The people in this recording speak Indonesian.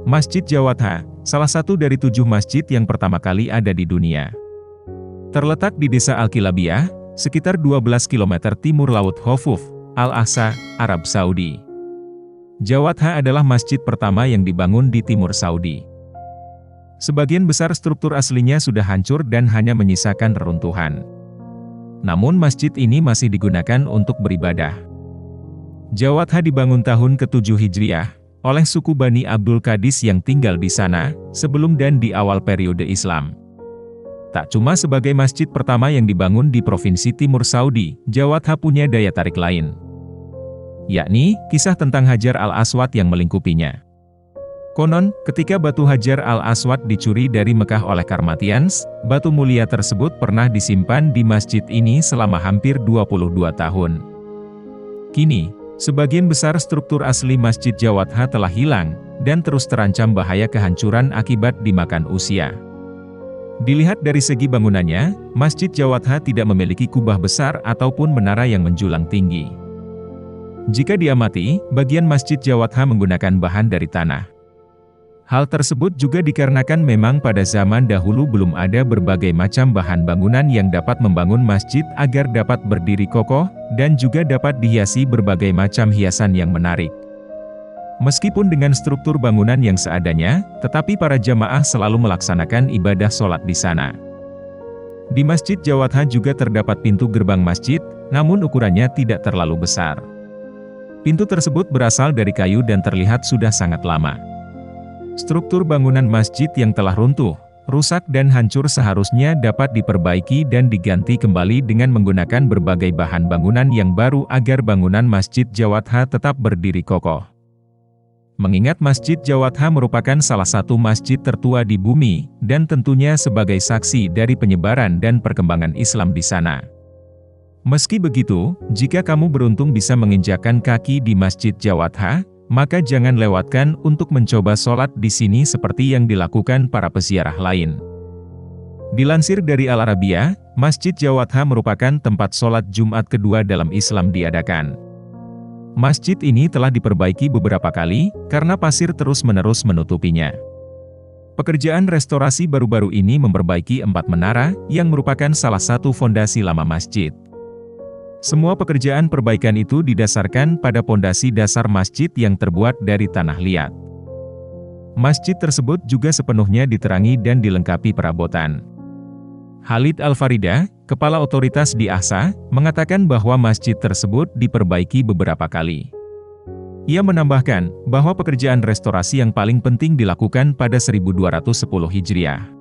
Masjid Jawatha, salah satu dari 7 masjid yang pertama kali ada di dunia. Terletak di desa Al-Kilabiyah, sekitar 12 km timur Laut Khofuf, Al-Ahsa, Arab Saudi. Jawatha adalah masjid pertama yang dibangun di timur Saudi. Sebagian besar struktur aslinya sudah hancur dan hanya menyisakan reruntuhan. Namun masjid ini masih digunakan untuk beribadah. Jawatha dibangun tahun ke-7 Hijriah, oleh suku Bani Abdul Qadis yang tinggal di sana, sebelum dan di awal periode Islam. Tak cuma sebagai masjid pertama yang dibangun di Provinsi Timur Saudi, Jawatha punya daya tarik lain. Yakni, kisah tentang Hajar al-Aswad yang melingkupinya. Konon, ketika batu Hajar al-Aswad dicuri dari Mekah oleh Karmatians, batu mulia tersebut pernah disimpan di masjid ini selama hampir 22 tahun. Kini, sebagian besar struktur asli Masjid Jawatha telah hilang, dan terus terancam bahaya kehancuran akibat dimakan usia. Dilihat dari segi bangunannya, Masjid Jawatha tidak memiliki kubah besar ataupun menara yang menjulang tinggi. Jika diamati, bagian Masjid Jawatha menggunakan bahan dari tanah. Hal tersebut juga dikarenakan memang pada zaman dahulu belum ada berbagai macam bahan bangunan yang dapat membangun masjid agar dapat berdiri kokoh, dan juga dapat dihiasi berbagai macam hiasan yang menarik. Meskipun dengan struktur bangunan yang seadanya, tetapi para jamaah selalu melaksanakan ibadah sholat di sana. Di Masjid Jawatha juga terdapat pintu gerbang masjid, namun ukurannya tidak terlalu besar. Pintu tersebut berasal dari kayu dan terlihat sudah sangat lama. Struktur bangunan masjid yang telah runtuh, rusak dan hancur seharusnya dapat diperbaiki dan diganti kembali dengan menggunakan berbagai bahan bangunan yang baru agar bangunan Masjid Jawatha tetap berdiri kokoh. Mengingat Masjid Jawatha merupakan salah satu masjid tertua di bumi, dan tentunya sebagai saksi dari penyebaran dan perkembangan Islam di sana. Meski begitu, jika kamu beruntung bisa menginjakkan kaki di Masjid Jawatha, maka jangan lewatkan untuk mencoba sholat di sini seperti yang dilakukan para peziarah lain. Dilansir dari Al-Arabiya, Masjid Jawatha merupakan tempat sholat Jumat kedua dalam Islam diadakan. Masjid ini telah diperbaiki beberapa kali, karena pasir terus-menerus menutupinya. Pekerjaan restorasi baru-baru ini memperbaiki 4 menara, yang merupakan salah satu fondasi lama masjid. Semua pekerjaan perbaikan itu didasarkan pada pondasi dasar masjid yang terbuat dari tanah liat. Masjid tersebut juga sepenuhnya diterangi dan dilengkapi perabotan. Khalid Al-Farida, kepala otoritas di Ahsa, mengatakan bahwa masjid tersebut diperbaiki beberapa kali. Ia menambahkan bahwa pekerjaan restorasi yang paling penting dilakukan pada 1210 Hijriah.